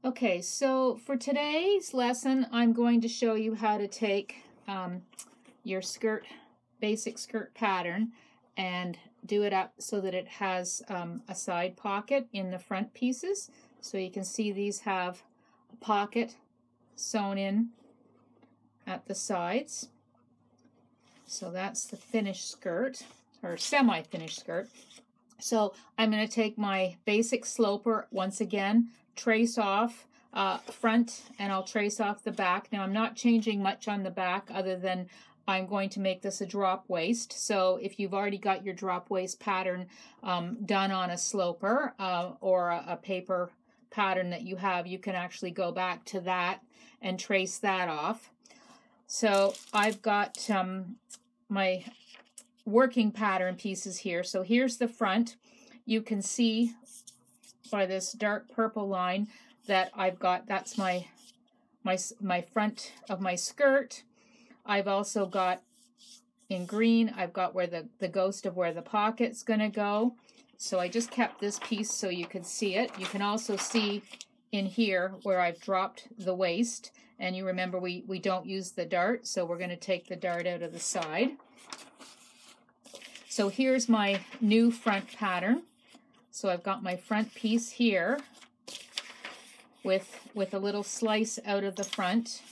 Okay, so for today's lesson, I'm going to show you how to take your basic skirt pattern and do it up so that it has a side pocket in the front pieces. So you can see these have a pocket sewn in at the sides. So that's the finished skirt, or semi-finished skirt. So I'm going to take my basic sloper once again, trace off front, and I'll trace off the back. Now I'm not changing much on the back other than I'm going to make this a drop waist. So if you've already got your drop waist pattern done on a sloper or a paper pattern that you have, you can actually go back to that and trace that off. So I've got my working pattern pieces here. So here's the front. You can see by this dark purple line that I've got, that's my front of my skirt. I've also got in green, I've got where the ghost of where the pocket's going to go. So I just kept this piece so you could see it. You can also see in here where I've dropped the waist. And you remember we don't use the dart, so we're going to take the dart out of the side. So here's my new front pattern. So I've got my front piece here with a little slice out of the front.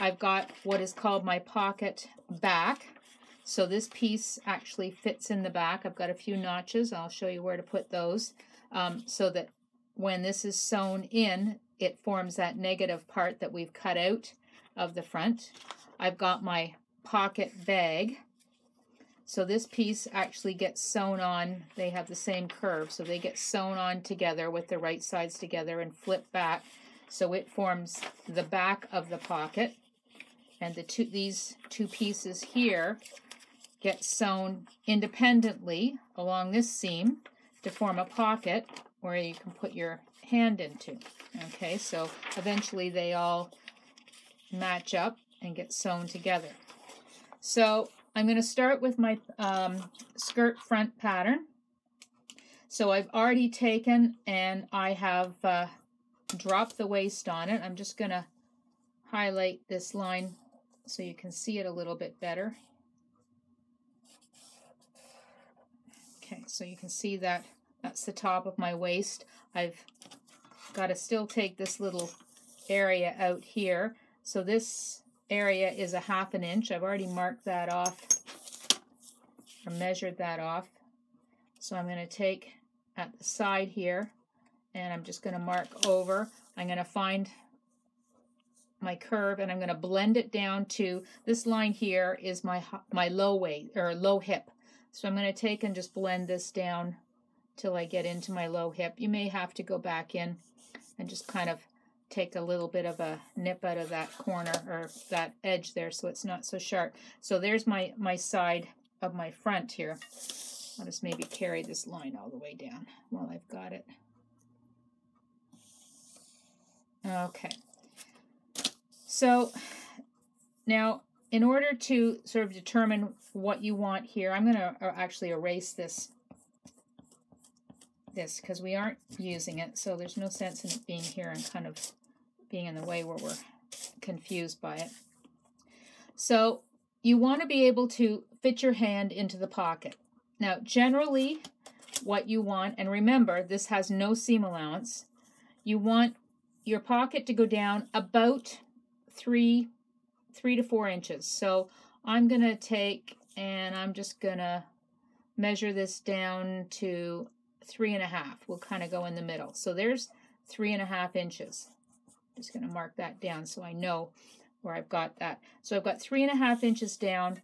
I've got what is called my pocket back. So this piece actually fits in the back. I've got a few notches. I'll show you where to put those so that when this is sewn in, it forms that negative part that we've cut out of the front. I've got my pocket bag. So this piece actually gets sewn on. They have the same curve, so they get sewn on together with the right sides together and flip back. So it forms the back of the pocket. And these two pieces here get sewn independently along this seam to form a pocket where you can put your hand into. Okay, so eventually they all match up and get sewn together. So I'm going to start with my skirt front pattern. So I've already taken and I have dropped the waist on it. I'm just going to highlight this line so you can see it a little bit better. Okay, so you can see that that's the top of my waist. I've got to still take this little area out here. So this area is a 1/2 inch. I've already marked that off or measured that off. So I'm going to take at the side here and I'm just going to mark over. I'm going to find my curve and I'm going to blend it down to this line here is my low waist or low hip. So I'm going to take and just blend this down till I get into my low hip. You may have to go back in and just kind of take a little bit of a nip out of that corner or that edge there so it's not so sharp. So there's my side of my front here. I'll just maybe carry this line all the way down while I've got it. Okay. So now in order to sort of determine what you want here, I'm going to actually erase this because we aren't using it, so there's no sense in it being here and kind of being in the way where we're confused by it. So you want to be able to fit your hand into the pocket. Now generally what you want, and remember this has no seam allowance, you want your pocket to go down about 3 to 4 inches. So I'm going to take and I'm just going to measure this down to 3.5. We'll kind of go in the middle. So there's 3.5 inches. Just going to mark that down so I know where I've got that. So I've got 3.5 inches down.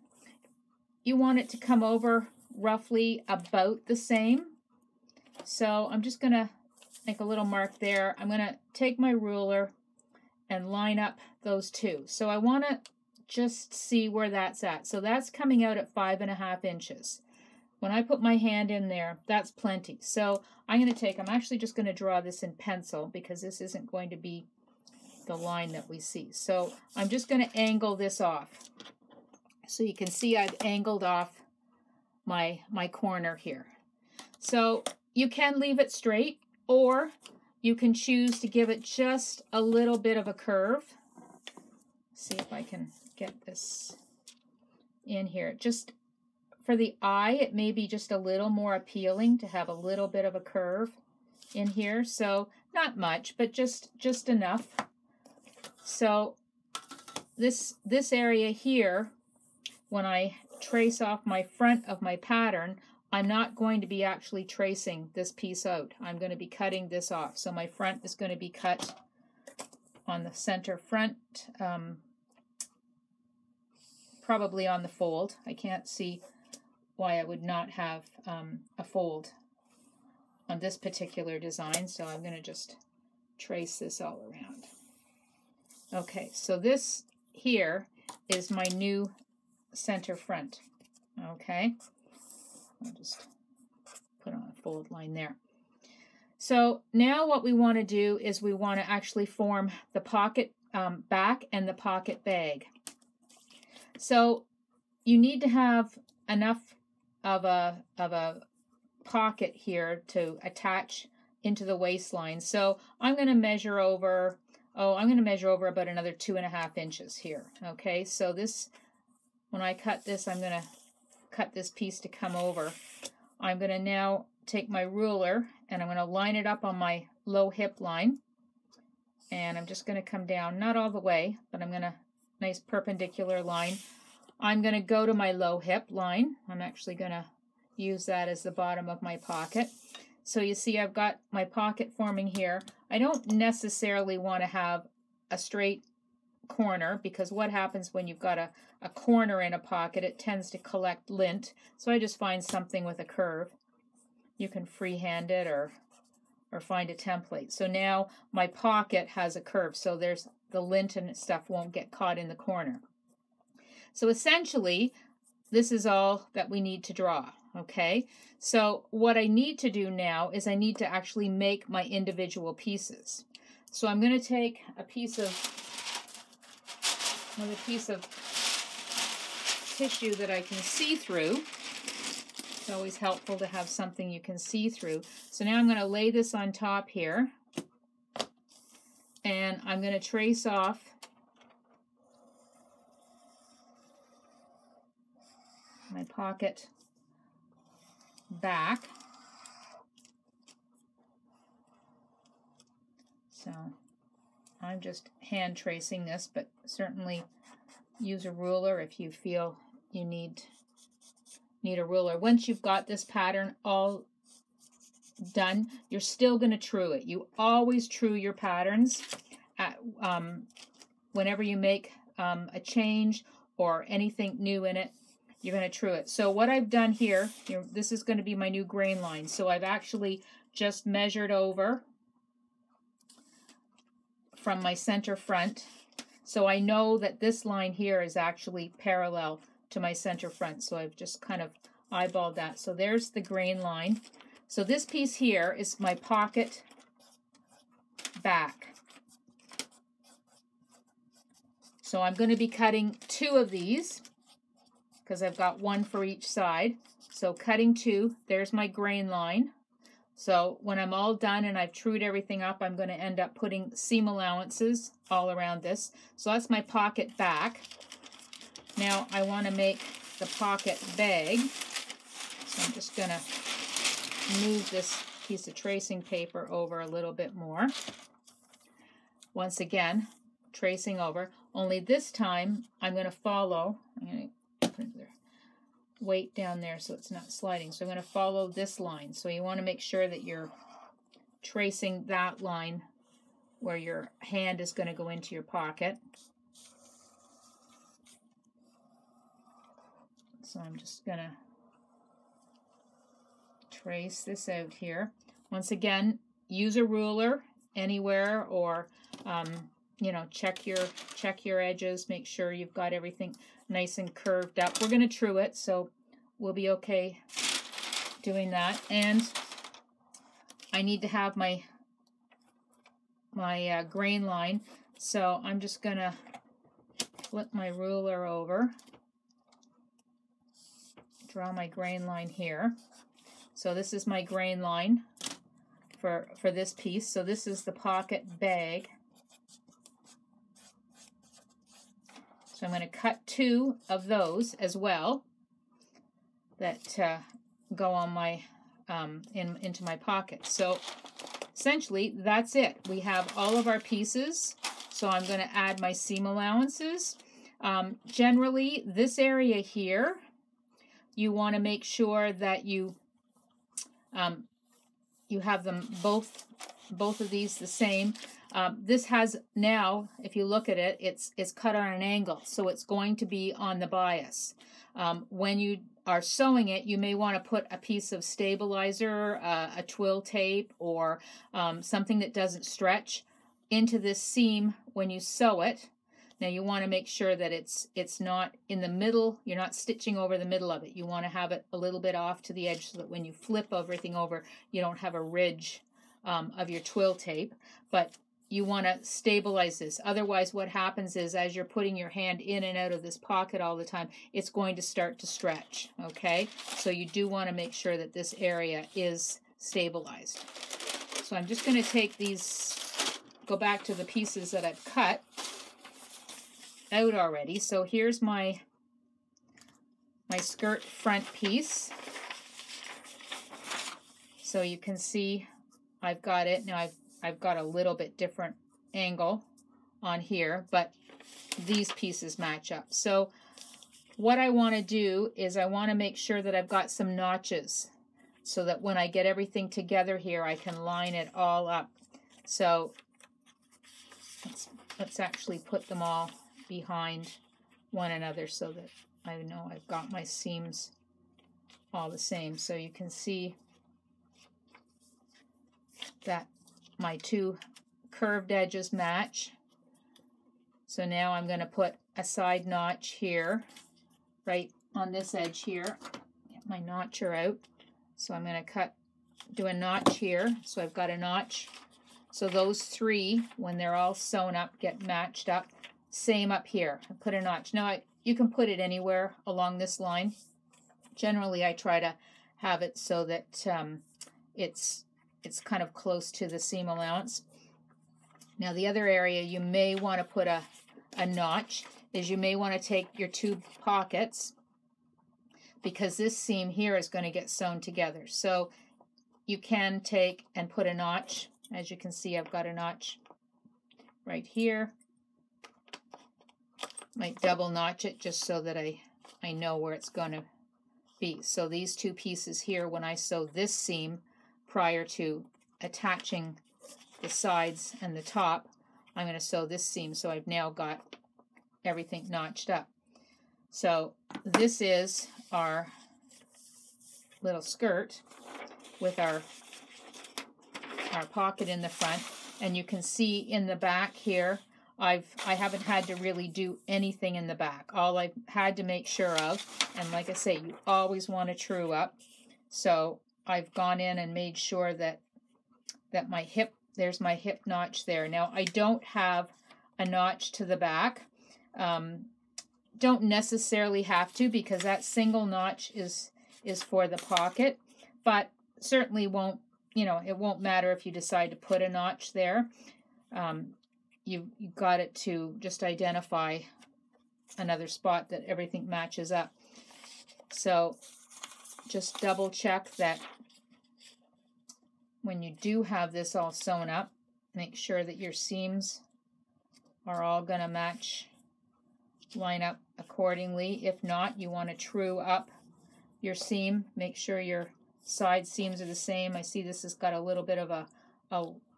You want it to come over roughly about the same. So I'm just going to make a little mark there. I'm going to take my ruler and line up those two. So I want to just see where that's at. So that's coming out at 5.5 inches. When I put my hand in there, that's plenty. So I'm actually just going to draw this in pencil because this isn't going to be the line that we see. So I'm just going to angle this off. So you can see I've angled off my corner here. So you can leave it straight or you can choose to give it just a little bit of a curve. See if I can get this in here. Just for the eye, it may be just a little more appealing to have a little bit of a curve in here. So not much, but just enough. So this area here, when I trace off my front of my pattern, I'm not going to be actually tracing this piece out. I'm going to be cutting this off. So my front is going to be cut on the center front, probably on the fold. I can't see why I would not have a fold on this particular design, so I'm going to just trace this all around. Okay, so this here is my new center front. Okay, I'll just put on a fold line there. So now what we want to do is we want to actually form the pocket back and the pocket bag. So you need to have enough of a pocket here to attach into the waistline. So I'm going to measure over, about another 2.5 inches here. Okay, so this, when I cut this, I'm going to cut this piece to come over. I'm going to now take my ruler and I'm going to line it up on my low hip line. And I'm just going to come down, not all the way, but I'm going to, nice perpendicular line. I'm going to go to my low hip line. I'm actually going to use that as the bottom of my pocket. So you see I've got my pocket forming here. I don't necessarily want to have a straight corner, because what happens when you've got a corner in a pocket, it tends to collect lint. So I just find something with a curve. You can freehand it or find a template. So now my pocket has a curve, so there's the lint and stuff won't get caught in the corner. So essentially, this is all that we need to draw, okay? So what I need to do now is I need to actually make my individual pieces. So I'm going to take another piece of tissue that I can see through. It's always helpful to have something you can see through. So now I'm going to lay this on top here, and I'm going to trace off my pocket back. So I'm just hand tracing this, but certainly use a ruler if you feel you need a ruler. Once you've got this pattern all done, you're still going to true it. You always true your patterns whenever you make a change or anything new in it. You're going to true it. So what I've done here, this is going to be my new grain line. So I've actually just measured over from my center front. So I know that this line here is actually parallel to my center front. So I've just kind of eyeballed that. So there's the grain line. So this piece here is my pocket back. So I'm going to be cutting 2 of these, because I've got 1 for each side. So cutting 2, there's my grain line. So when I'm all done and I've trued everything up, I'm going to end up putting seam allowances all around this. So that's my pocket back. Now I want to make the pocket bag. So I'm just going to move this piece of tracing paper over a little bit more. Once again, tracing over. Only this time I'm going to follow. I'm going to put the weight down there so it's not sliding. So I'm going to follow this line. So you want to make sure that you're tracing that line where your hand is going to go into your pocket. So I'm just going to trace this out here. Once again, use a ruler anywhere, or you know, check your edges, make sure you've got everything nice and curved up. We're going to true it, so we'll be okay doing that. And I need to have my grain line, so I'm just going to flip my ruler over, draw my grain line here. So this is my grain line for this piece. So this is the pocket bag. So I'm going to cut 2 of those as well that go on my into my pocket. So essentially that's it. We have all of our pieces. So I'm going to add my seam allowances. Generally, this area here, you want to make sure that you have them both of these the same. This has now, if you look at it, it's cut on an angle, so it's going to be on the bias. When you are sewing it, you may want to put a piece of stabilizer, a twill tape, or something that doesn't stretch into this seam when you sew it. Now you want to make sure that it's not in the middle, you're not stitching over the middle of it. You want to have it a little bit off to the edge so that when you flip everything over, you don't have a ridge of your twill tape. But you want to stabilize this. Otherwise, what happens is as you're putting your hand in and out of this pocket all the time, it's going to start to stretch, okay? So you do want to make sure that this area is stabilized. So I'm just going to take these, go back to the pieces that I've cut out already. So here's my skirt front piece. So you can see I've got it. Now I've got a little bit different angle on here, but these pieces match up. So what I want to do is I want to make sure that I've got some notches so that when I get everything together here, I can line it all up. So let's actually put them all behind one another so that I know I've got my seams all the same. So you can see that my 2 curved edges match. So now I'm going to put a side notch here, right on this edge here. Get my notcher out. So I'm going to do a notch here. So I've got a notch. So those 3, when they're all sewn up, get matched up. Same up here. I put a notch. Now you can put it anywhere along this line. Generally, I try to have it so that it's kind of close to the seam allowance. Now the other area you may want to put a notch is you may want to take your 2 pockets, because this seam here is going to get sewn together. So you can take and put a notch. As you can see, I've got a notch right here. Might double notch it just so that I know where it's going to be. So these 2 pieces here, when I sew this seam prior to attaching the sides and the top, I'm going to sew this seam. So I've now got everything notched up. So this is our little skirt with our pocket in the front, and you can see in the back here I haven't had to really do anything in the back. All I've had to make sure of, and like I say, you always want to true up. So I've gone in and made sure that my hip, there's my hip notch there. Now I don't have a notch to the back. Don't necessarily have to, because that single notch is for the pocket, but certainly won't, it won't matter if you decide to put a notch there. You've got it to just identify another spot that everything matches up. So just double check that when you do have this all sewn up, make sure that your seams are all going to match, line up accordingly. If not, you want to true up your seam. Make sure your side seams are the same. I see this has got a little bit of a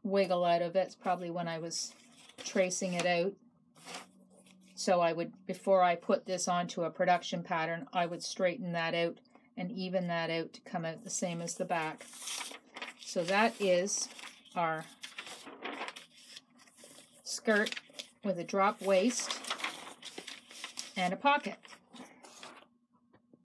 wiggle out of it. It's probably when I was tracing it out. So I would, before I put this onto a production pattern, I would straighten that out and even that out to come out the same as the back. So that is our skirt with a drop waist and a pocket.